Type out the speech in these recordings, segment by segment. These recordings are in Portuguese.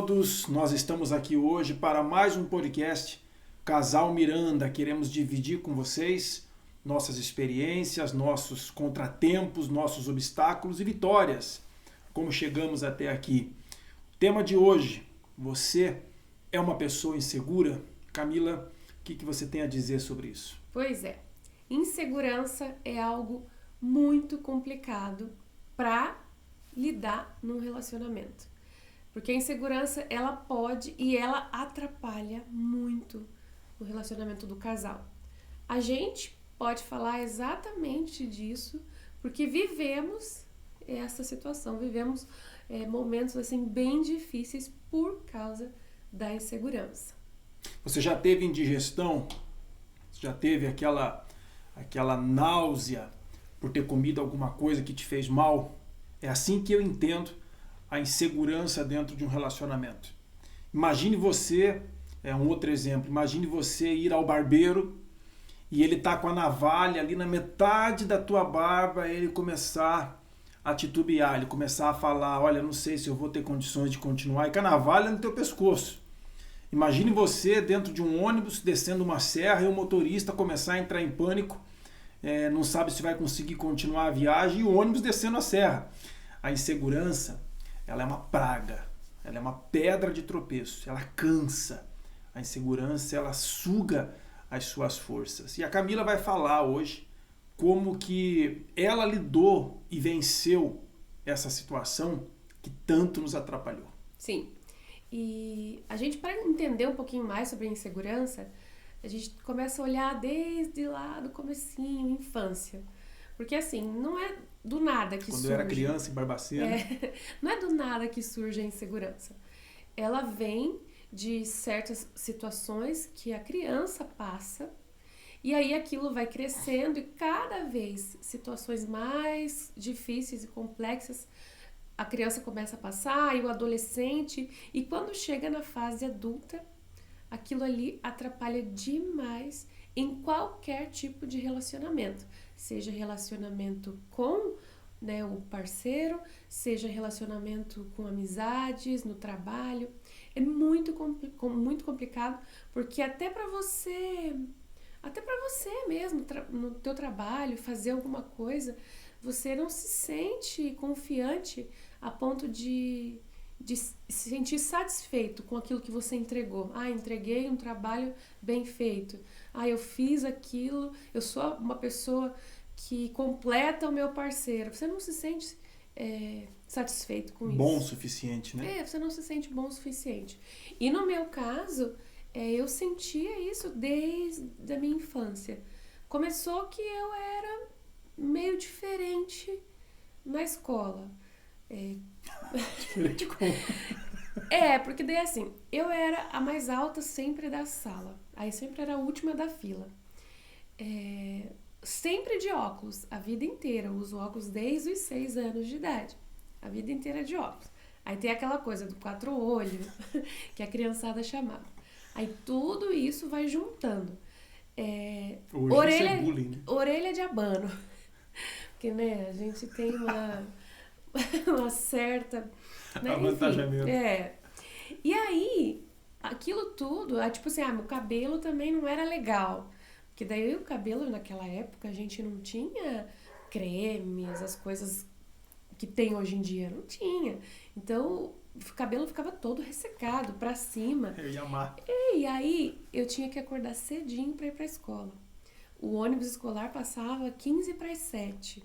todos, nós estamos aqui hoje para mais um podcast Casal Miranda. Queremos dividir com vocês nossas experiências, nossos contratempos, nossos obstáculos e vitórias, como chegamos até aqui. O tema de hoje, você é uma pessoa insegura? Camila, o que você tem a dizer sobre isso? Pois é, insegurança é algo muito complicado para lidar num relacionamento. Porque a insegurança, ela pode e ela atrapalha muito o relacionamento do casal. A gente pode falar exatamente disso, porque vivemos essa situação, vivemos momentos assim bem difíceis por causa da insegurança. Você já teve indigestão? Já teve aquela náusea por ter comido alguma coisa que te fez mal? É assim que eu entendo a insegurança dentro de um relacionamento. Imagine você, um outro exemplo, imagine você ir ao barbeiro e ele tá com a navalha ali na metade da tua barba, ele começar a titubear, ele começar a falar, olha, não sei se eu vou ter condições de continuar, e com a navalha no teu pescoço. Imagine você dentro de um ônibus, descendo uma serra e o motorista começar a entrar em pânico, não sabe se vai conseguir continuar a viagem, e o ônibus descendo a serra. A insegurança, ela é uma praga, ela é uma pedra de tropeço, ela cansa. A insegurança, ela suga as suas forças. E a Camila vai falar hoje como que ela lidou e venceu essa situação que tanto nos atrapalhou. Sim, e a gente, para entender um pouquinho mais sobre a insegurança, a gente começa a olhar desde lá do comecinho, infância. Porque assim, não é do nada que surge. Quando eu era criança em Barbacena. Não é do nada que surge a insegurança. Ela vem de certas situações que a criança passa, e aí aquilo vai crescendo, e cada vez situações mais difíceis e complexas a criança começa a passar, e o adolescente, e quando chega na fase adulta, aquilo ali atrapalha demais em qualquer tipo de relacionamento. Seja relacionamento com o parceiro, seja relacionamento com amizades, no trabalho. É muito complicado, porque até para você mesmo, no teu trabalho, fazer alguma coisa, você não se sente confiante a ponto de se sentir satisfeito com aquilo que você entregou. Entreguei um trabalho bem feito. Eu fiz aquilo, eu sou uma pessoa que completa o meu parceiro. Você não se sente satisfeito com isso. Bom o suficiente, né? Você não se sente bom o suficiente. E no meu caso, eu sentia isso desde a minha infância. Começou que eu era meio diferente na escola. Diferente como? Porque daí assim, eu era a mais alta sempre da sala. Aí sempre era a última da fila. Sempre de óculos, a vida inteira. Eu uso óculos desde os 6 anos de idade. A vida inteira de óculos. Aí tem aquela coisa do 4 olhos, que a criançada chamava. Aí tudo isso vai juntando. Hoje isso é bullying, né? Orelha de abano. Porque, a gente tem uma certa... avantajamento. E aí, aquilo tudo, tipo assim, meu cabelo também não era legal. Porque daí o cabelo, naquela época, a gente não tinha cremes, as coisas que tem hoje em dia, não tinha. Então, o cabelo ficava todo ressecado, pra cima. Eu ia amar. E aí, eu tinha que acordar cedinho pra ir pra escola. O ônibus escolar passava 7:15.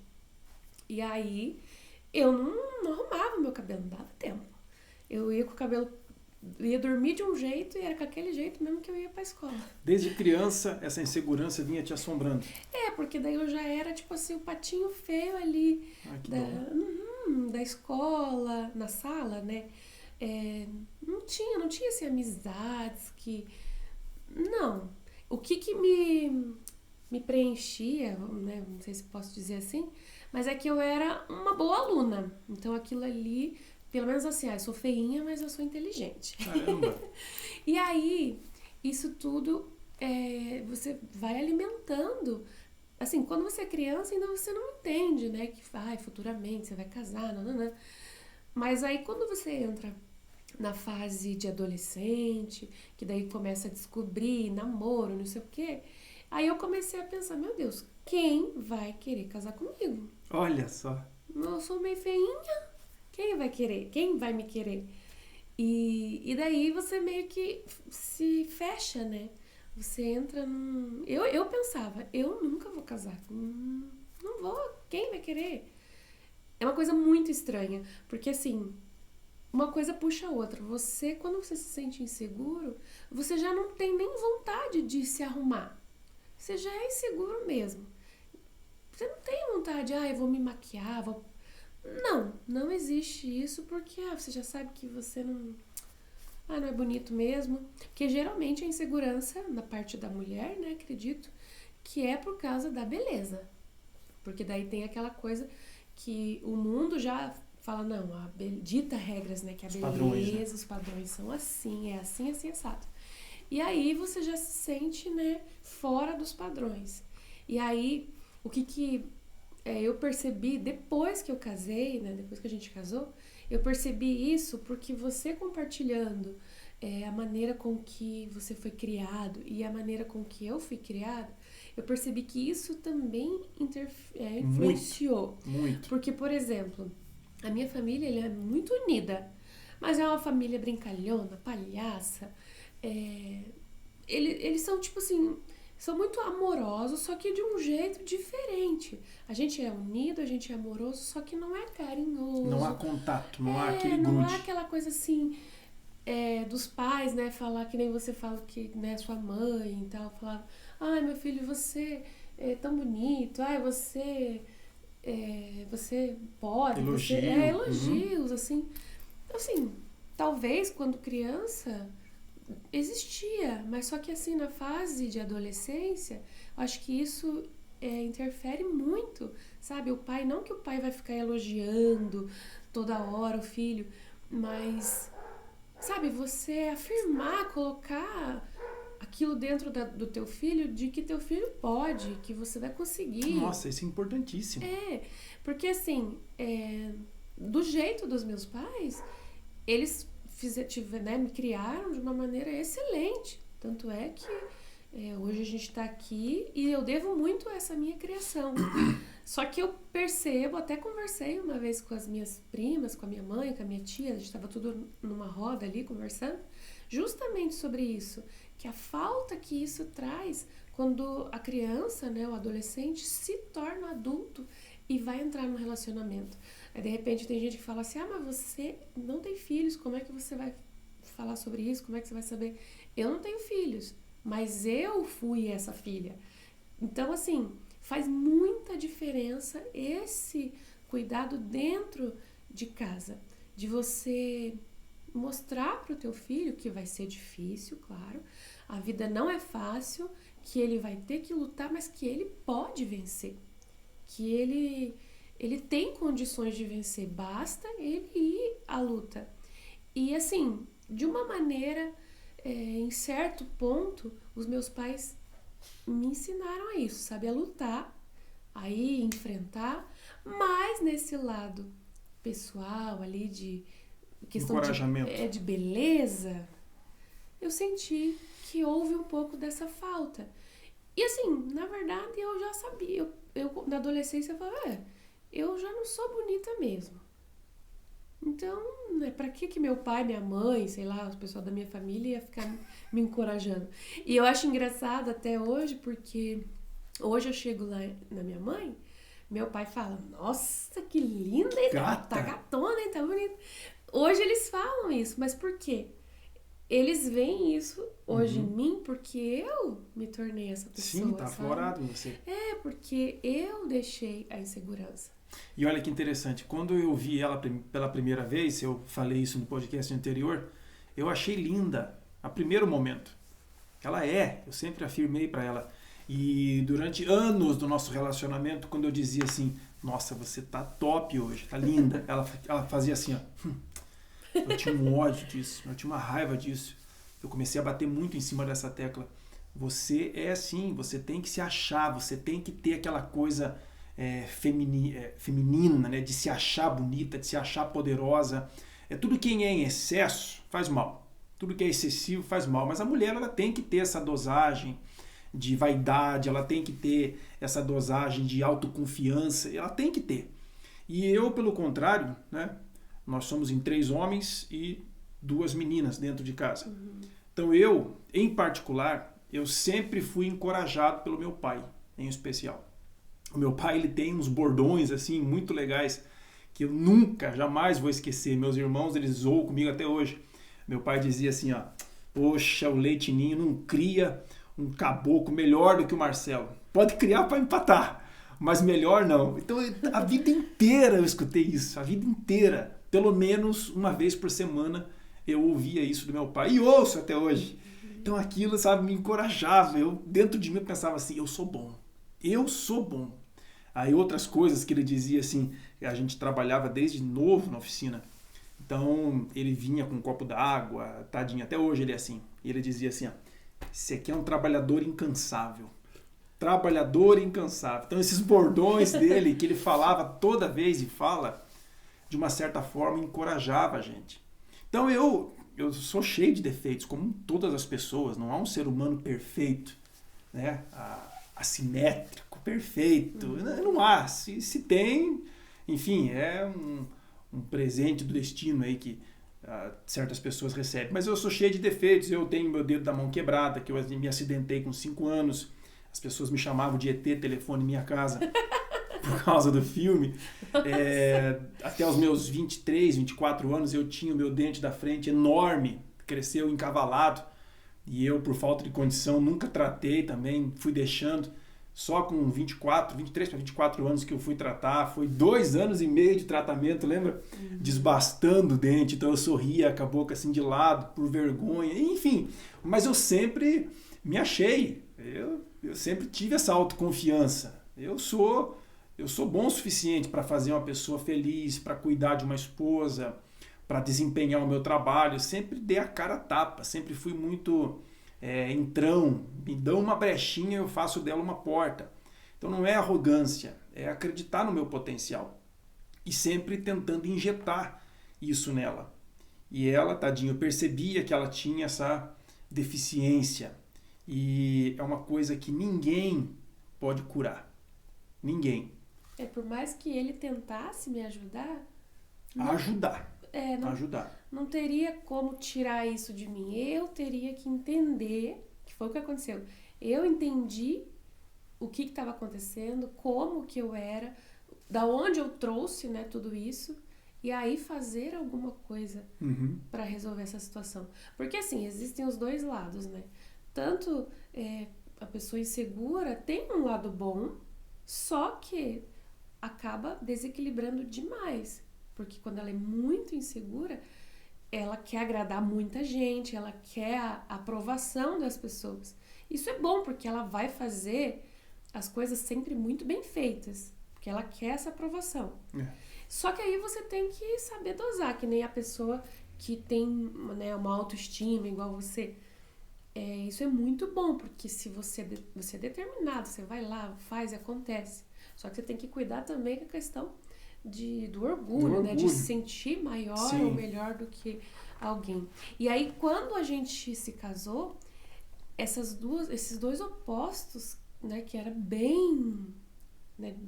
E aí, eu não arrumava meu cabelo, não dava tempo. Eu ia com o cabelo, ia dormir de um jeito e era com aquele jeito mesmo que eu ia pra escola. Desde criança, essa insegurança vinha te assombrando. Porque daí eu já era, tipo assim, o patinho feio ali da escola, na sala, né? Não tinha assim, amizades que... Não. O que me preenchia, né? Não sei se posso dizer assim, mas é que eu era uma boa aluna. Então aquilo ali, pelo menos assim, eu sou feinha, mas eu sou inteligente. Caramba! E aí, isso tudo você vai alimentando. Assim, quando você é criança, ainda você não entende, né? Que futuramente você vai casar, não. Mas aí, quando você entra na fase de adolescente, que daí começa a descobrir namoro, não sei o quê. Aí eu comecei a pensar, meu Deus, quem vai querer casar comigo? Olha só. Eu sou meio feinha, quem vai querer? Quem vai me querer? E daí você meio que se fecha, né? Você entra num... Eu pensava, eu nunca vou casar. Não vou, quem vai querer? É uma coisa muito estranha, porque assim, uma coisa puxa a outra. Você, quando você se sente inseguro, você já não tem nem vontade de se arrumar. Você já é inseguro mesmo. Você não tem vontade, eu vou me maquiar, vou... Não existe isso, porque você já sabe que você não é bonito mesmo. Porque geralmente a insegurança na parte da mulher, né, acredito, que é por causa da beleza. Porque daí tem aquela coisa que o mundo já fala, dita regras, né, que a beleza, padrões, né? Os padrões são assim, assim, assado. E aí você já se sente, né, fora dos padrões. E aí, o que eu percebi depois que eu casei, né, depois que a gente casou, eu percebi isso porque você compartilhando a maneira com que você foi criado e a maneira com que eu fui criada, eu percebi que isso também influenciou. Muito. Porque, por exemplo, a minha família ela é muito unida, mas é uma família brincalhona, palhaça. Eles são tipo assim, são muito amorosos, só que de um jeito diferente. A gente é unido, a gente é amoroso, só que não é carinhoso. Não há contato, não há aquele não grude. há aquela coisa assim dos pais, né, falar que nem você fala que, né, sua mãe e tal, falar, meu filho, você é tão bonito, você pode, elogios, assim. Assim, talvez quando criança existia, mas só que assim, na fase de adolescência, acho que isso interfere muito, sabe? O pai, não que o pai vai ficar elogiando toda hora o filho, mas, sabe, você afirmar, colocar aquilo dentro do teu filho, de que teu filho pode, que você vai conseguir. Nossa, isso é importantíssimo. Porque assim, do jeito dos meus pais, eles me criaram de uma maneira excelente. Tanto é que hoje a gente está aqui e eu devo muito a essa minha criação. Só que eu percebo, até conversei uma vez com as minhas primas, com a minha mãe, com a minha tia, a gente estava tudo numa roda ali conversando, justamente sobre isso, que a falta que isso traz quando a criança, né, o adolescente, se torna adulto e vai entrar no relacionamento. Aí, de repente, tem gente que fala assim, mas você não tem filhos, como é que você vai falar sobre isso? Como é que você vai saber? Eu não tenho filhos, mas eu fui essa filha. Então, assim, faz muita diferença esse cuidado dentro de casa, de você mostrar para o teu filho que vai ser difícil, claro, a vida não é fácil, que ele vai ter que lutar, mas que ele pode vencer, que ele tem condições de vencer, basta ele ir à luta. E assim, de uma maneira, em certo ponto, os meus pais me ensinaram a isso, sabe? A lutar, a ir enfrentar, mas nesse lado pessoal ali de questão de beleza, eu senti que houve um pouco dessa falta. E assim, na verdade, eu já sabia. Eu na adolescência, eu falava, eu já não sou bonita mesmo. Então, né, pra que meu pai, minha mãe, sei lá, o pessoal da minha família ia ficar me encorajando? E eu acho engraçado até hoje, porque hoje eu chego lá na minha mãe, meu pai fala, nossa, que linda, hein? Tá gatona, hein? Tá bonita. Hoje eles falam isso, mas por quê? Eles veem isso hoje em mim porque eu me tornei essa pessoa. Sim, tá aflorado em você. Porque eu deixei a insegurança. E olha que interessante, quando eu vi ela pela primeira vez, eu falei isso no podcast anterior, eu achei linda a primeiro momento. Eu sempre afirmei para ela. E durante anos do nosso relacionamento, quando eu dizia assim, nossa, você tá top hoje, tá linda, ela fazia assim, ó. Eu tinha um ódio disso, eu tinha uma raiva disso. Eu comecei a bater muito em cima dessa tecla. Você é assim, você tem que se achar, você tem que ter aquela coisa feminina, né? De se achar bonita, de se achar poderosa. tudo que é em excesso faz mal. Tudo que é excessivo faz mal. Mas a mulher, ela tem que ter essa dosagem de vaidade, ela tem que ter essa dosagem de autoconfiança, ela tem que ter. E eu, pelo contrário, né, nós somos em 3 homens e 2 meninas dentro de casa. Então eu, em particular, eu sempre fui encorajado pelo meu pai, em especial. O meu pai, ele tem uns bordões assim muito legais que eu nunca, jamais vou esquecer. Meus irmãos, eles zoam comigo até hoje. Meu pai dizia assim, ó: poxa, o Leite Ninho não cria um caboclo melhor do que o Marcelo. Pode criar para empatar, mas melhor não. Então, a vida inteira eu escutei isso, a vida inteira. Pelo menos uma vez por semana eu ouvia isso do meu pai e ouço até hoje. Então aquilo, sabe, me encorajava. Eu, dentro de mim, eu pensava assim, eu sou bom. Eu sou bom. Aí outras coisas que ele dizia assim, a gente trabalhava desde novo na oficina. Então ele vinha com um copo d'água, tadinho, até hoje ele é assim. E ele dizia assim, ó: esse aqui é um trabalhador incansável. Trabalhador incansável. Então esses bordões dele, que ele falava toda vez e fala, de uma certa forma encorajava a gente. Então eu sou cheio de defeitos, como todas as pessoas. Não há um ser humano perfeito, né? Assimétrico, perfeito. Não há. Se tem, enfim, é um presente do destino aí que certas pessoas recebem. Mas eu sou cheio de defeitos. Eu tenho meu dedo da mão quebrada, que eu me acidentei com 5 anos. As pessoas me chamavam de ET, telefone em minha casa, por causa do filme. Até os meus 23, 24 anos, eu tinha o meu dente da frente enorme, cresceu encavalado. E eu, por falta de condição, nunca tratei também, fui deixando. Só com 23 para 24 anos que eu fui tratar. Foi 2 anos e meio de tratamento, lembra? Desbastando o dente. Então eu sorria com a boca assim de lado, por vergonha. Enfim, mas eu sempre me achei. Eu sempre tive essa autoconfiança. Eu sou bom o suficiente para fazer uma pessoa feliz, para cuidar de uma esposa, para desempenhar o meu trabalho. Eu sempre dei a cara a tapa, sempre fui muito entrão. Me dão uma brechinha, eu faço dela uma porta. Então não é arrogância, é acreditar no meu potencial. E sempre tentando injetar isso nela. E ela, tadinha, eu percebia que ela tinha essa deficiência. E é uma coisa que ninguém pode curar. Ninguém. Por mais que ele tentasse me ajudar... Ajudar. Não teria como tirar isso de mim. Eu teria que entender, que foi o que aconteceu. Eu entendi o que estava acontecendo, como que eu era, da onde eu trouxe, né, tudo isso, e aí fazer alguma coisa para resolver essa situação. Porque assim, existem os 2 lados, né? Tanto a pessoa insegura tem um lado bom, só que acaba desequilibrando demais. Porque quando ela é muito insegura, ela quer agradar muita gente, ela quer a aprovação das pessoas. Isso é bom, porque ela vai fazer as coisas sempre muito bem feitas, porque ela quer essa aprovação. Só que aí você tem que saber dosar, que nem a pessoa que tem, né, uma autoestima igual você. Isso é muito bom, porque se você é determinado, você vai lá, faz e acontece. Só que você tem que cuidar também com a questão do orgulho, né? De se sentir maior ou melhor do que alguém. E aí, quando a gente se casou, esses 2 opostos, né? Que era bem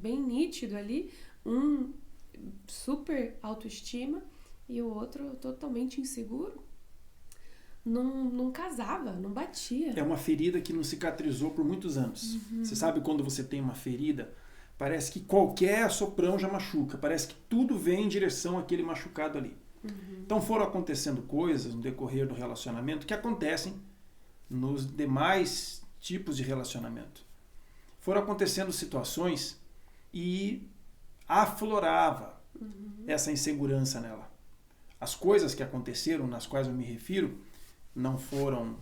nítido ali, um super autoestima e o outro totalmente inseguro, não casava, não batia. É uma ferida que não cicatrizou por muitos anos. Você sabe quando você tem uma ferida, parece que qualquer assoprão já machuca. Parece que tudo vem em direção àquele machucado ali. Então foram acontecendo coisas no decorrer do relacionamento que acontecem nos demais tipos de relacionamento. Foram acontecendo situações e aflorava essa insegurança nela. As coisas que aconteceram, nas quais eu me refiro, não foram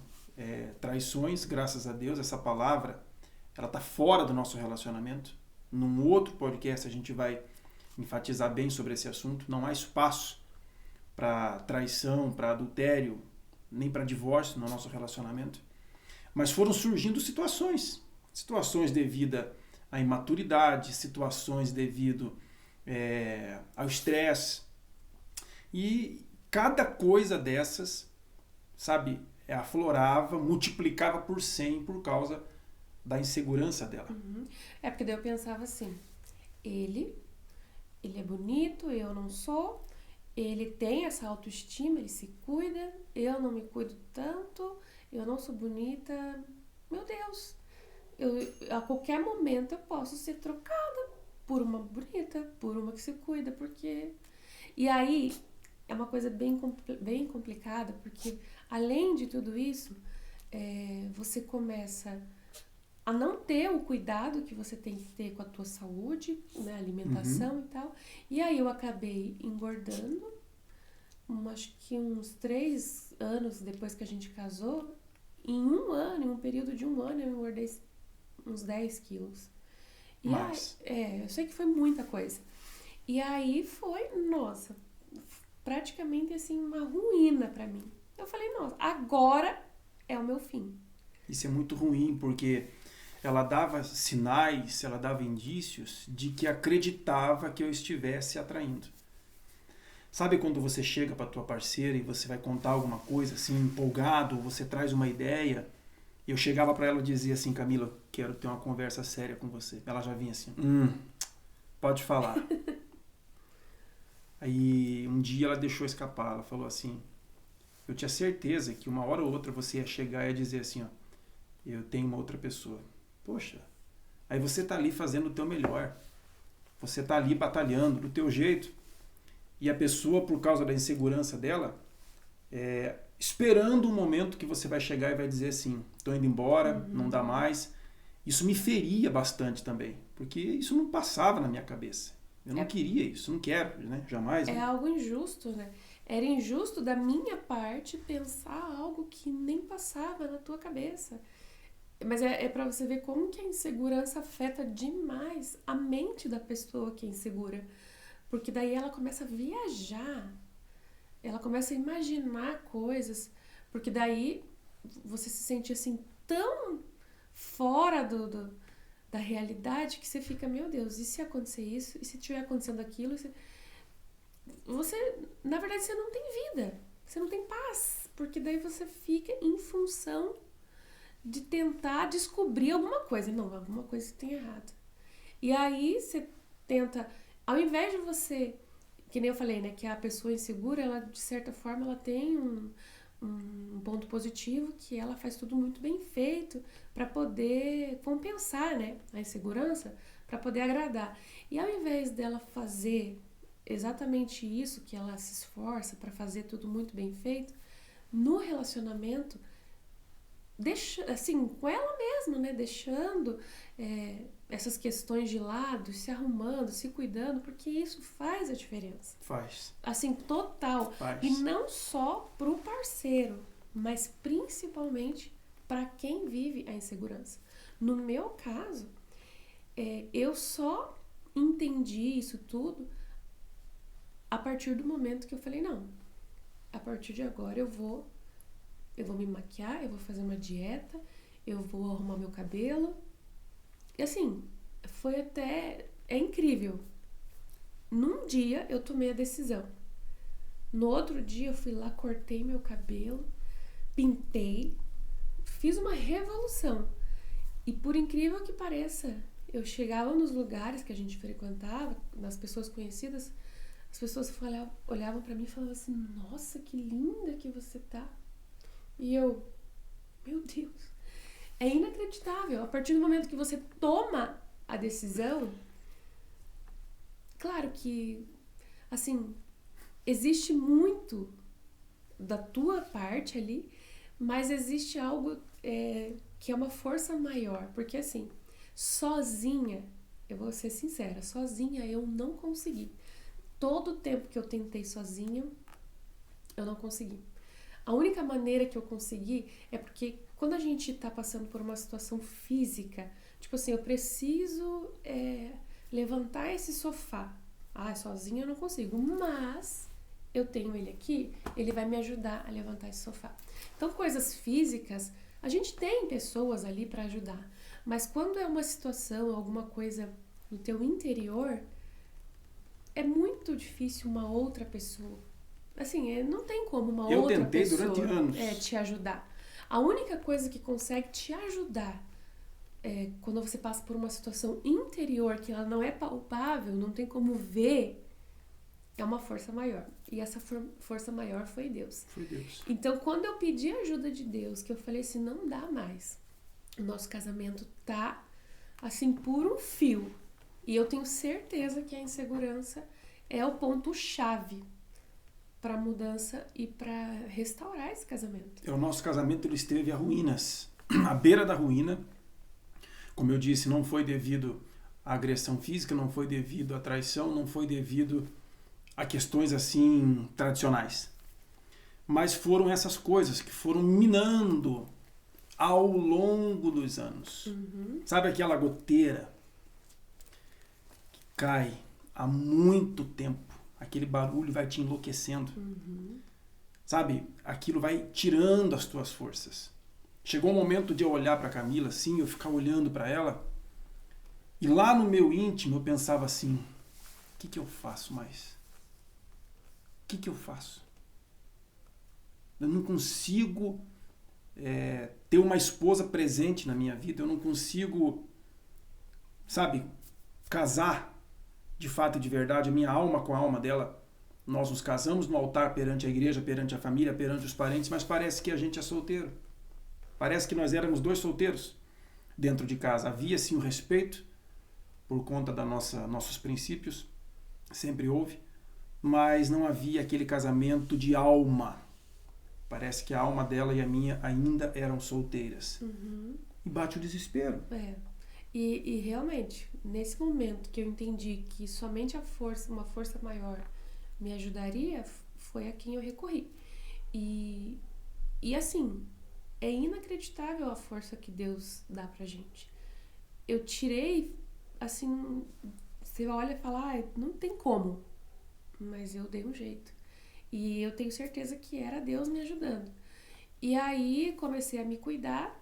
traições, graças a Deus. Essa palavra, ela está fora do nosso relacionamento. Num outro podcast a gente vai enfatizar bem sobre esse assunto. Não há espaço para traição, para adultério, nem para divórcio no nosso relacionamento. Mas foram surgindo situações devido à imaturidade, situações devido ao estresse. E cada coisa dessas, sabe, aflorava, multiplicava por 100 por causa da insegurança dela. Uhum. É porque daí eu pensava assim, ele é bonito, eu não sou, ele tem essa autoestima, ele se cuida, eu não me cuido tanto, eu não sou bonita, meu Deus, a qualquer momento eu posso ser trocada por uma bonita, por uma que se cuida, porque... E aí é uma coisa bem complicada, porque além de tudo isso, você começa a não ter o cuidado que você tem que ter com a tua saúde, né, alimentação e tal. E aí eu acabei engordando, acho que uns 3 anos depois que a gente casou, em um período de 1 ano, eu engordei uns 10 quilos. E aí, eu sei que foi muita coisa. E aí foi, nossa, praticamente assim, uma ruína pra mim. Eu falei, nossa, agora é o meu fim. Isso é muito ruim, porque ela dava sinais, ela dava indícios de que acreditava que eu estivesse atraindo. Sabe quando você chega para tua parceira e você vai contar alguma coisa assim, empolgado, ou você traz uma ideia, e eu chegava para ela e dizia assim, Camila, quero ter uma conversa séria com você. Ela já vinha assim, pode falar. Aí um dia ela deixou escapar, ela falou assim, eu tinha certeza que uma hora ou outra você ia chegar e ia dizer assim, ó, eu tenho uma outra pessoa. Poxa, aí você tá ali fazendo o teu melhor. Você tá ali batalhando do teu jeito. E a pessoa, por causa da insegurança dela, esperando o momento que você vai chegar e vai dizer assim, tô indo embora, não dá mais. Isso me feria bastante também, porque isso não passava na minha cabeça. Eu não queria isso, não quero, né? Jamais. É algo injusto, né? Era injusto da minha parte pensar algo que nem passava na tua cabeça. Mas é pra você ver como que a insegurança afeta demais a mente da pessoa que é insegura. Porque daí ela começa a viajar, ela começa a imaginar coisas, porque daí você se sente assim tão fora da realidade que você fica, meu Deus, e se acontecer isso? E se estiver acontecendo aquilo? Você, na verdade, você não tem vida, você não tem paz, porque daí você fica em função de tentar descobrir alguma coisa. Não, alguma coisa tem errado. E aí você tenta, ao invés de você, que nem eu falei, né, que a pessoa insegura, ela de certa forma ela tem um ponto positivo, que ela faz tudo muito bem feito para poder compensar, né, a insegurança, para poder agradar. E ao invés dela fazer exatamente isso, que ela se esforça para fazer tudo muito bem feito, no relacionamento, assim, com ela mesma, né, deixando essas questões de lado, se arrumando, se cuidando, porque isso faz a diferença. Faz. Assim, total. Faz. E não só pro parceiro, mas principalmente para quem vive a insegurança. No meu caso, eu só entendi isso tudo a partir do momento que eu falei, não, a partir de agora eu vou me maquiar, eu vou fazer uma dieta, eu vou arrumar meu cabelo. E assim, foi até... É incrível. Num dia eu tomei a decisão. No outro dia eu fui lá, cortei meu cabelo, pintei, fiz uma revolução. E por incrível que pareça, eu chegava nos lugares que a gente frequentava, nas pessoas conhecidas, as pessoas olhavam pra mim e falavam assim, nossa, que linda que você tá. E eu, meu Deus, é inacreditável. A partir do momento que você toma a decisão, claro que, assim, existe muito da tua parte ali, mas existe algo que é uma força maior. Porque, assim, sozinha, eu vou ser sincera, sozinha eu não consegui. Todo o tempo que eu tentei sozinha, eu não consegui. A única maneira que eu consegui é porque quando a gente tá passando por uma situação física, tipo assim, eu preciso levantar esse sofá. Sozinha eu não consigo, mas eu tenho ele aqui, ele vai me ajudar a levantar esse sofá. Então, coisas físicas, a gente tem pessoas ali para ajudar, mas quando é uma situação, alguma coisa no teu interior, é muito difícil uma outra pessoa assim, não tem como uma Eu outra tentei pessoa durante anos. Te ajudar. A única coisa que consegue te ajudar quando você passa por uma situação interior que ela não é palpável, não tem como ver, é uma força maior. E essa força maior foi Deus. Foi Deus. Então, quando eu pedi a ajuda de Deus, que eu falei assim, não dá mais. O nosso casamento tá, assim, por um fio. E eu tenho certeza que a insegurança é o ponto-chave para mudança e para restaurar esse casamento. O nosso casamento ele esteve a ruínas, à beira da ruína. Como eu disse, não foi devido à agressão física, não foi devido à traição, não foi devido a questões assim tradicionais. Mas foram essas coisas que foram minando ao longo dos anos. Uhum. Sabe aquela goteira que cai há muito tempo? Aquele barulho vai te enlouquecendo. Uhum. Sabe? Aquilo vai tirando as tuas forças. Chegou o momento de eu olhar para Camila assim, eu ficar olhando para ela. E lá no meu íntimo eu pensava assim, o que eu faço mais? O que eu faço? Eu não consigo ter uma esposa presente na minha vida. Eu não consigo, sabe, casar de fato e de verdade a minha alma com a alma dela. Nós nos casamos no altar perante a igreja, perante a família, perante os parentes, mas parece que a gente é solteiro. Parece que nós éramos dois solteiros dentro de casa. Havia sim o respeito por conta da nossos princípios, sempre houve, mas não havia aquele casamento de alma. Parece que a alma dela e a minha ainda eram solteiras. Uhum. E bate o desespero. E realmente, nesse momento que eu entendi que somente uma força maior me ajudaria, foi a quem eu recorri. E assim, é inacreditável a força que Deus dá pra gente. Eu tirei, assim, você olha e fala, não tem como. Mas eu dei um jeito. E eu tenho certeza que era Deus me ajudando. E aí comecei a me cuidar,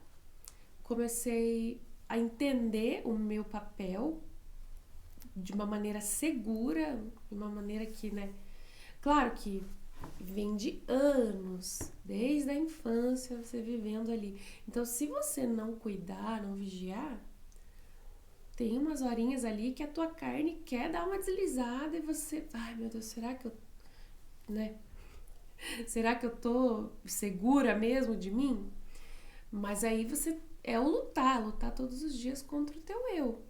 comecei a entender o meu papel de uma maneira segura, de uma maneira que, né? Claro que vem de anos, desde a infância, você vivendo ali. Então, se você não cuidar, não vigiar, tem umas horinhas ali que a tua carne quer dar uma deslizada e você... Ai, meu Deus, será que eu... né? Será que eu tô segura mesmo de mim? Mas aí você... É o lutar todos os dias contra o teu eu.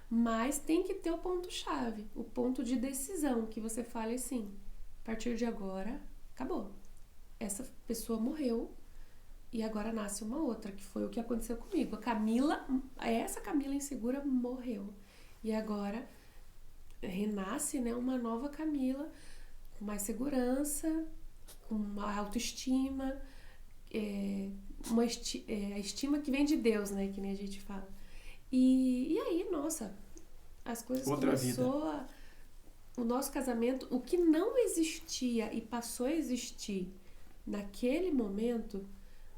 Mas tem que ter o ponto-chave, o ponto de decisão, que você fale assim, a partir de agora, acabou. Essa pessoa morreu e agora nasce uma outra, que foi o que aconteceu comigo. Essa Camila insegura morreu. E agora renasce, né, uma nova Camila, com mais segurança, com uma autoestima, a estima que vem de Deus, né, que nem a gente fala. E aí, nossa, as coisas o nosso casamento, o que não existia e passou a existir naquele momento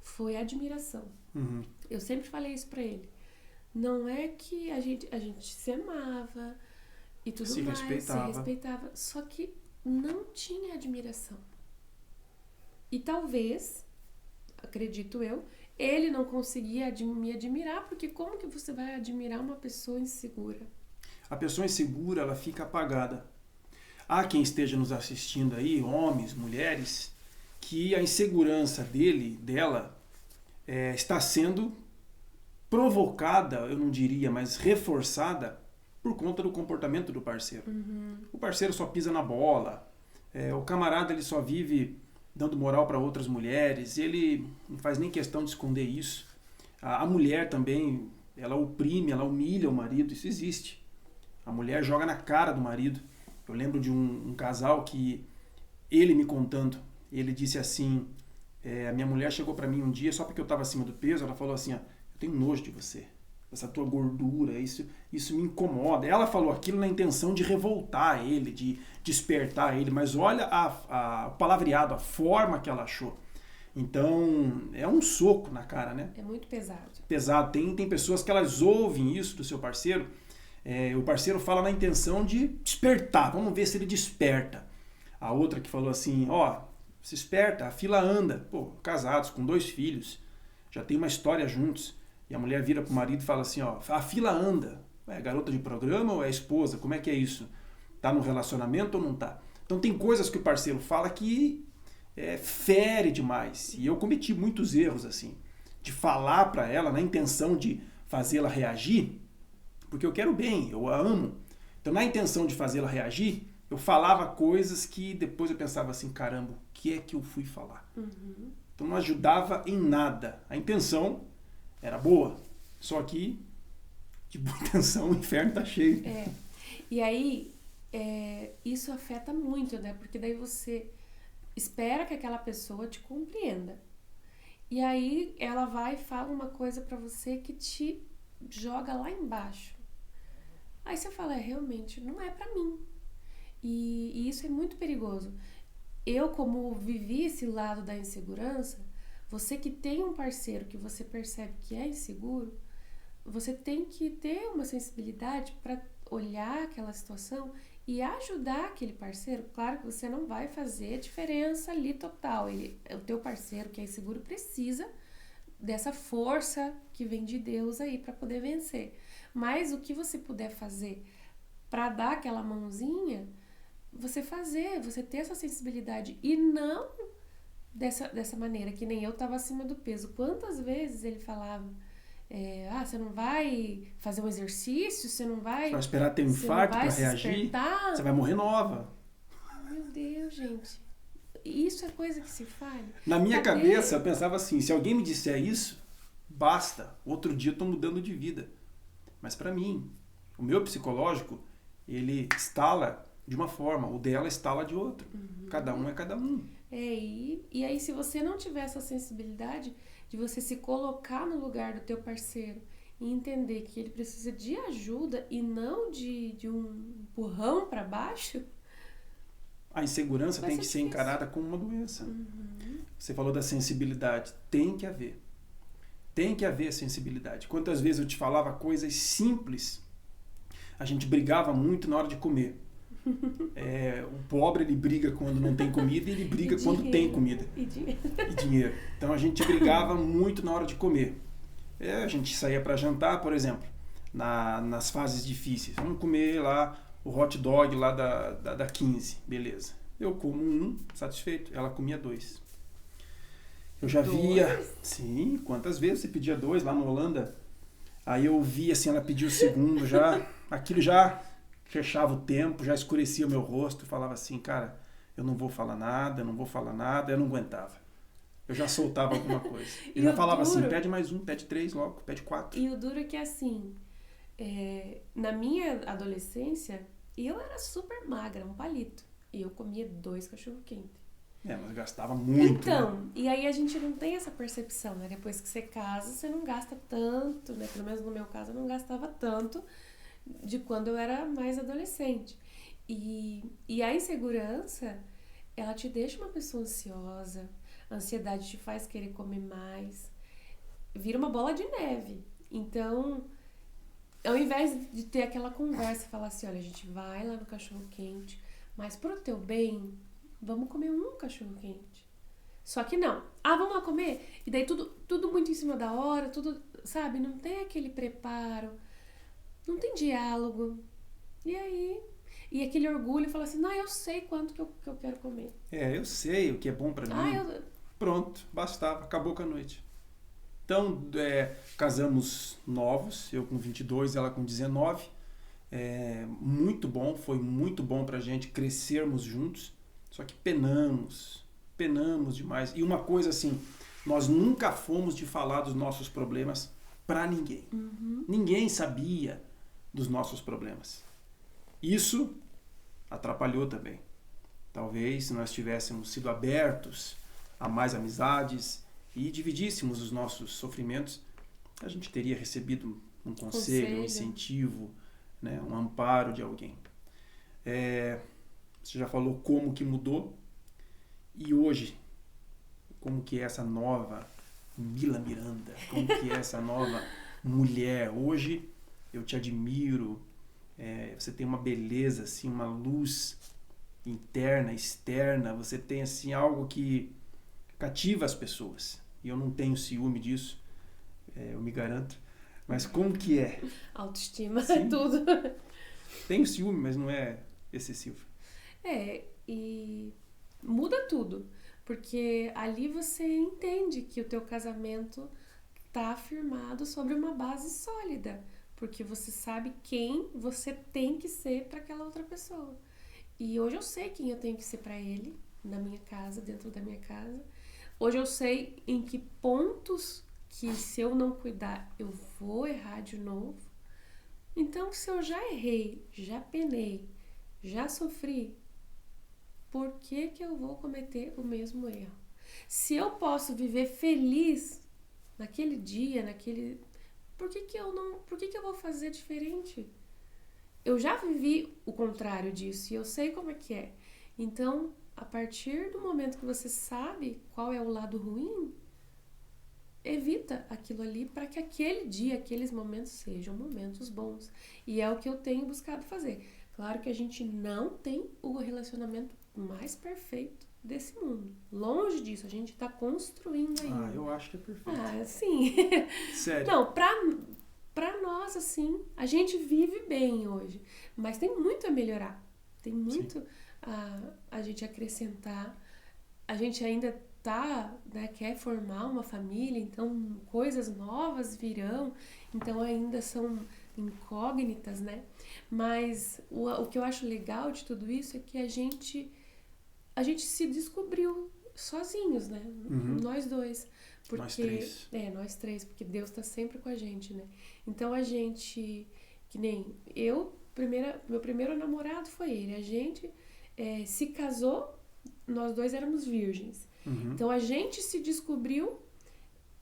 foi admiração. Uhum. Eu sempre falei isso pra ele. Não é que a gente se amava e tudo se mais, respeitava. se respeitava, só que não tinha admiração. E talvez, acredito eu, ele não conseguia me admirar, porque como que você vai admirar uma pessoa insegura? A pessoa insegura, ela fica apagada. Há quem esteja nos assistindo aí, homens, mulheres, que a insegurança dela, está sendo provocada, eu não diria, mas reforçada por conta do comportamento do parceiro. Uhum. O parceiro só pisa na bola, o camarada ele só vive dando moral para outras mulheres, ele não faz nem questão de esconder isso. A mulher também, ela oprime, ela humilha o marido, isso existe. A mulher joga na cara do marido. Eu lembro de um casal que ele me contando, ele disse assim, a minha mulher chegou para mim um dia, só porque eu estava acima do peso, ela falou assim, eu tenho nojo de você, essa tua gordura, isso me incomoda. Ela falou aquilo na intenção de revoltar ele, de despertar ele, mas olha o palavreado, a forma que ela achou. Então, é um soco na cara, né? É muito pesado. Pesado. Tem pessoas que elas ouvem isso do seu parceiro, o parceiro fala na intenção de despertar, vamos ver se ele desperta. A outra que falou assim, se esperta, a fila anda. Pô, casados, com 2 filhos, já tem uma história juntos. E a mulher vira pro marido e fala assim, ó, a fila anda. É garota de programa ou é esposa? Como é que é isso? Tá no relacionamento ou não tá? Então tem coisas que o parceiro fala que fere demais. E eu cometi muitos erros, assim, de falar para ela na intenção de fazê-la reagir, porque eu quero bem, eu a amo. Então, na intenção de fazê-la reagir, eu falava coisas que depois eu pensava assim, caramba, o que é que eu fui falar? Uhum. Então, não ajudava em nada. A intenção era boa, só que de boa intenção o inferno tá cheio. E aí, isso afeta muito, né? Porque daí você espera que aquela pessoa te compreenda. E aí ela vai e fala uma coisa pra você que te joga lá embaixo. Aí você fala, realmente, não é pra mim. E isso é muito perigoso. Eu, como vivi esse lado da insegurança, você que tem um parceiro que você percebe que é inseguro, você tem que ter uma sensibilidade para olhar aquela situação e ajudar aquele parceiro. Claro que você não vai fazer diferença ali total. O teu parceiro que é inseguro precisa dessa força que vem de Deus aí para poder vencer. Mas o que você puder fazer para dar aquela mãozinha, você ter essa sensibilidade e não dessa maneira, que nem eu estava acima do peso. Quantas vezes ele falava, você não vai fazer um exercício, você não vai... Você vai esperar ter um infarto para reagir, você vai morrer nova. Meu Deus, gente. Isso é coisa que se faz. Na minha cabeça, eu pensava assim, se alguém me disser isso, basta. Outro dia eu estou mudando de vida. Mas para mim, o meu psicológico, ele estala de uma forma, o dela estala de outra. Uhum. Cada um é cada um. E aí se você não tiver essa sensibilidade de você se colocar no lugar do teu parceiro e entender que ele precisa de ajuda e não de um empurrão para baixo... A insegurança tem que ser encarada como uma doença. Uhum. Você falou da sensibilidade. Tem que haver. Tem que haver sensibilidade. Quantas vezes eu te falava coisas simples, a gente brigava muito na hora de comer. O pobre, ele briga quando não tem comida e ele briga quando tem comida. E dinheiro. Então a gente brigava muito na hora de comer. A gente saía para jantar, por exemplo, nas fases difíceis. Vamos comer lá o hot dog lá da 15, beleza. Eu como um, satisfeito. Ela comia 2. Eu já via... Sim, quantas vezes você pedia 2 lá na Holanda? Aí eu via assim, ela pedia o segundo já. Aquilo já fechava o tempo, já escurecia o meu rosto. Falava assim, cara, eu não vou falar nada, eu não aguentava. Eu já soltava alguma coisa. Eu já falava assim, pede mais um, pede 3 logo, pede 4. E o duro é que assim... na minha adolescência, eu era super magra, um palito. E eu comia 2 cachorro-quente. Mas gastava muito. Então, né? E aí a gente não tem essa percepção, né? Depois que você casa, você não gasta tanto, né? Pelo menos no meu caso, eu não gastava tanto de quando eu era mais adolescente. E a insegurança, ela te deixa uma pessoa ansiosa, a ansiedade te faz querer comer mais, vira uma bola de neve. Então... Ao invés de ter aquela conversa, falar assim, olha, a gente vai lá no cachorro-quente, mas pro teu bem, vamos comer um cachorro-quente. Só que não. Vamos lá comer? E daí tudo muito em cima da hora, tudo, sabe? Não tem aquele preparo, não tem diálogo. E aí... E aquele orgulho, fala assim, não, eu sei quanto que eu quero comer. Eu sei o que é bom pra mim. Pronto, bastava, acabou com a noite. Então, casamos novos, eu com 22, ela com 19. Muito bom, foi muito bom pra gente crescermos juntos. Só que penamos demais. E uma coisa assim, nós nunca fomos de falar dos nossos problemas pra ninguém. Uhum. Ninguém sabia dos nossos problemas. Isso atrapalhou também. Talvez se nós tivéssemos sido abertos a mais amizades e dividíssemos os nossos sofrimentos, a gente teria recebido um conselho, um incentivo, né, um amparo de alguém. Você já falou como que mudou, e hoje, como que é essa nova Mila Miranda, como que é essa nova mulher. Hoje eu te admiro, você tem uma beleza, assim, uma luz interna, externa, você tem assim algo que cativa as pessoas. E eu não tenho ciúme disso, eu me garanto. Mas como que é? Autoestima, Sim. tudo. Tenho ciúme, mas não é excessivo. E muda tudo. Porque ali você entende que o teu casamento tá firmado sobre uma base sólida. Porque você sabe quem você tem que ser para aquela outra pessoa. E hoje eu sei quem eu tenho que ser para ele, na minha casa, dentro da minha casa. Hoje eu sei em que pontos que se eu não cuidar, eu vou errar de novo. Então, se eu já errei, já penei, já sofri, por que eu vou cometer o mesmo erro? Se eu posso viver feliz naquele dia, por que eu vou fazer diferente? Eu já vivi o contrário disso e eu sei como é que é. Então, a partir do momento que você sabe qual é o lado ruim, evita aquilo ali para que aquele dia, aqueles momentos sejam momentos bons. E é o que eu tenho buscado fazer. Claro que a gente não tem o relacionamento mais perfeito desse mundo. Longe disso, a gente tá construindo ainda. Eu acho que é perfeito. Sim. Sério? Não, pra nós, assim, a gente vive bem hoje. Mas tem muito a melhorar. Tem muito a gente acrescentar. A gente ainda quer formar uma família, então coisas novas virão. Então ainda são incógnitas, né? Mas o que eu acho legal de tudo isso é que a gente se descobriu sozinhos, né? Nós dois. Porque, nós três. Nós três, porque Deus tá sempre com a gente, né? Então a gente, que nem meu primeiro namorado foi ele. A gente se casou, nós dois éramos virgens. Então a gente se descobriu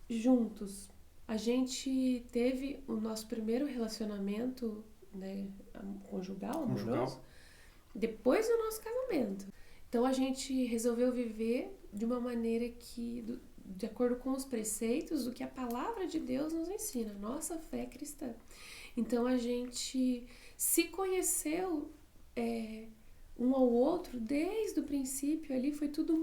juntos. A gente teve o nosso primeiro relacionamento, né, conjugal, amoroso, depois do nosso casamento. Então a gente resolveu viver de uma maneira que, de acordo com os preceitos do que a palavra de Deus nos ensina, nossa fé cristã. Então a gente se conheceu um ao outro desde o princípio ali, foi tudo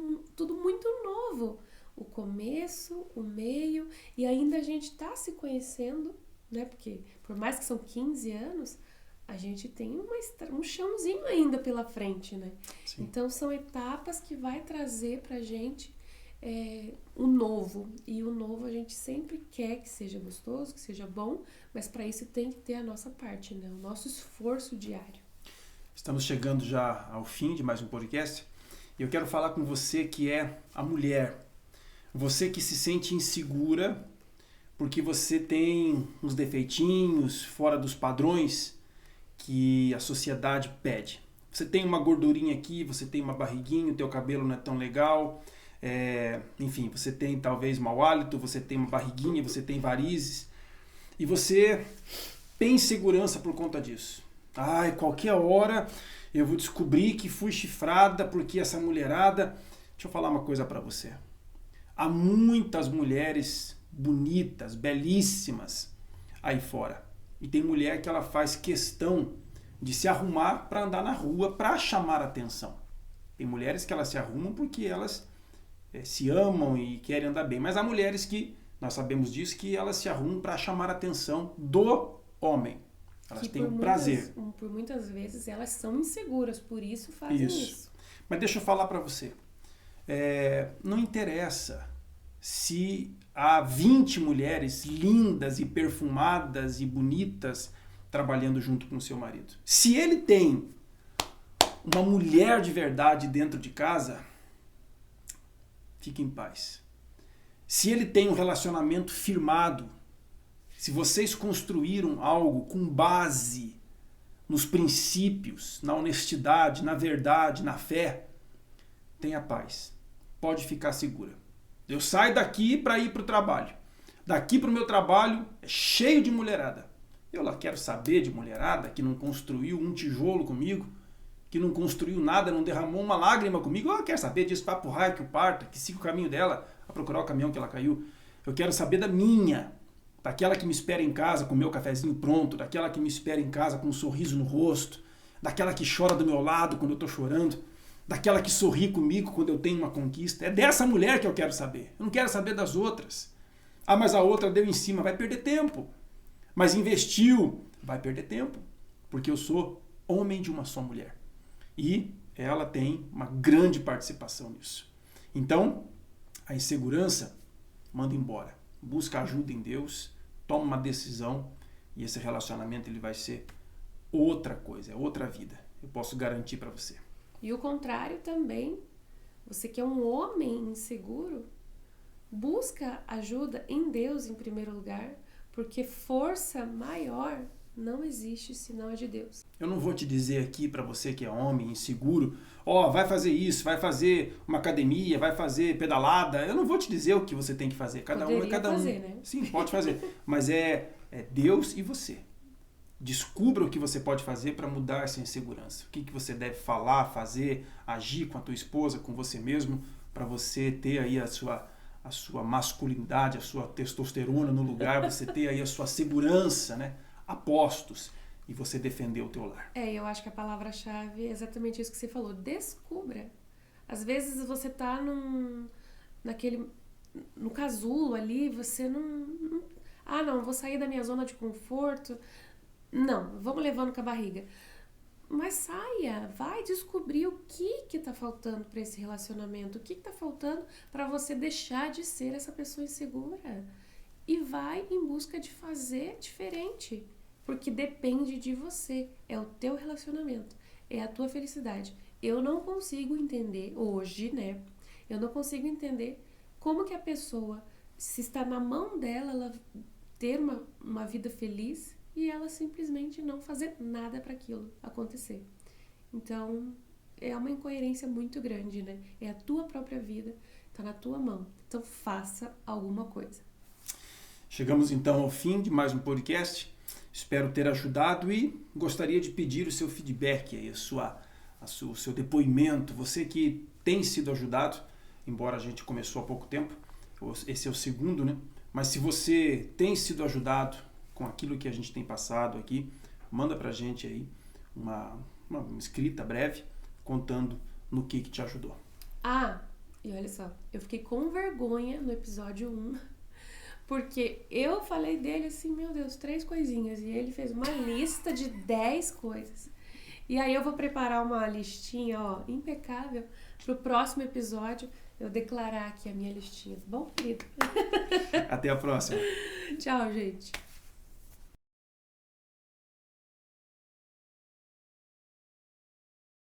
muito novo. O começo, o meio, e ainda a gente está se conhecendo, né? Porque por mais que são 15 anos, a gente tem um chãozinho ainda pela frente, né? Sim. Então são etapas que vai trazer pra gente o novo. E o novo a gente sempre quer que seja gostoso, que seja bom, mas para isso tem que ter a nossa parte, né? O nosso esforço diário. Estamos chegando já ao fim de mais um podcast. E eu quero falar com você que é a mulher. Você que se sente insegura porque você tem uns defeitinhos fora dos padrões que a sociedade pede. Você tem uma gordurinha aqui, você tem uma barriguinha, o teu cabelo não é tão legal, enfim, você tem talvez mau hálito, você tem uma barriguinha, você tem varizes e você tem insegurança por conta disso. Qualquer hora eu vou descobrir que fui chifrada porque essa mulherada... Deixa eu falar uma coisa pra você. Há muitas mulheres bonitas, belíssimas aí fora. E tem mulher que ela faz questão de se arrumar para andar na rua, para chamar atenção. Tem mulheres que elas se arrumam porque elas se amam e querem andar bem. Mas há mulheres que, nós sabemos disso, que elas se arrumam para chamar a atenção do homem. Elas têm um prazer. Por muitas vezes elas são inseguras, por isso fazem isso. Mas deixa eu falar para você. Não interessa se há 20 mulheres lindas e perfumadas e bonitas trabalhando junto com o seu marido. Se ele tem uma mulher de verdade dentro de casa, fique em paz. Se ele tem um relacionamento firmado, se vocês construíram algo com base nos princípios, na honestidade, na verdade, na fé, tenha paz. Pode ficar segura. Eu saio daqui para ir para o trabalho. Daqui para o meu trabalho é cheio de mulherada. Eu lá quero saber de mulherada que não construiu um tijolo comigo, que não construiu nada, não derramou uma lágrima comigo. Eu quero saber disso, papo raio que o parta, que siga o caminho dela a procurar o caminhão que ela caiu. Eu quero saber da minha, daquela que me espera em casa com o meu cafezinho pronto, daquela que me espera em casa com um sorriso no rosto, daquela que chora do meu lado quando eu estou chorando. daquela que sorri comigo quando eu tenho uma conquista. É dessa mulher que eu quero saber. Eu não quero saber das outras. Ah, mas a outra deu em cima, vai perder tempo. Mas investiu, vai perder tempo. Porque eu sou homem de uma só mulher. E ela tem uma grande participação nisso. Então, a insegurança manda embora. Busca ajuda em Deus, toma uma decisão e esse relacionamento ele vai ser outra coisa, é outra vida. Eu posso garantir para você. E o contrário também. Você que é um homem inseguro, busca ajuda em Deus em primeiro lugar, porque força maior não existe senão a de Deus. Eu não vou te dizer aqui para você que é homem inseguro, vai fazer isso, vai fazer uma academia, vai fazer pedalada. Eu não vou te dizer o que você tem que fazer. Cada um é cada um. Fazer, né? Sim, pode fazer. Mas é Deus e você. Descubra o que você pode fazer para mudar essa insegurança. O que você deve falar, fazer, agir com a tua esposa, com você mesmo, para você ter aí a sua masculinidade, a sua testosterona no lugar, você ter aí a sua segurança, né? Apostos, e você defender o teu lar. Eu acho que a palavra-chave é exatamente isso que você falou. Descubra. Às vezes você tá no casulo ali, você não, vou sair da minha zona de conforto. Não, vamos levando com a barriga. Mas saia, vai descobrir o que tá faltando para esse relacionamento, o que tá faltando para você deixar de ser essa pessoa insegura. E vai em busca de fazer diferente, porque depende de você, é o teu relacionamento, é a tua felicidade. Eu não consigo entender hoje, né? Eu não consigo entender como que a pessoa, se está na mão dela, ela ter uma vida feliz e ela simplesmente não fazer nada para aquilo acontecer. Então, é uma incoerência muito grande, né? É a tua própria vida, tá na tua mão. Então, faça alguma coisa. Chegamos então ao fim de mais um podcast. Espero ter ajudado e gostaria de pedir o seu feedback, aí, o seu depoimento. Você que tem sido ajudado, embora a gente começou há pouco tempo, esse é o segundo, né? Mas se você tem sido ajudado com aquilo que a gente tem passado aqui, manda pra gente aí uma escrita breve contando no que te ajudou. E olha só, eu fiquei com vergonha no episódio 1, porque eu falei dele assim, meu Deus, 3 coisinhas, e ele fez uma lista de 10 coisas. E aí eu vou preparar uma listinha, impecável, pro próximo episódio eu declarar aqui a minha listinha, tá bom, querido? Até a próxima. Tchau, gente.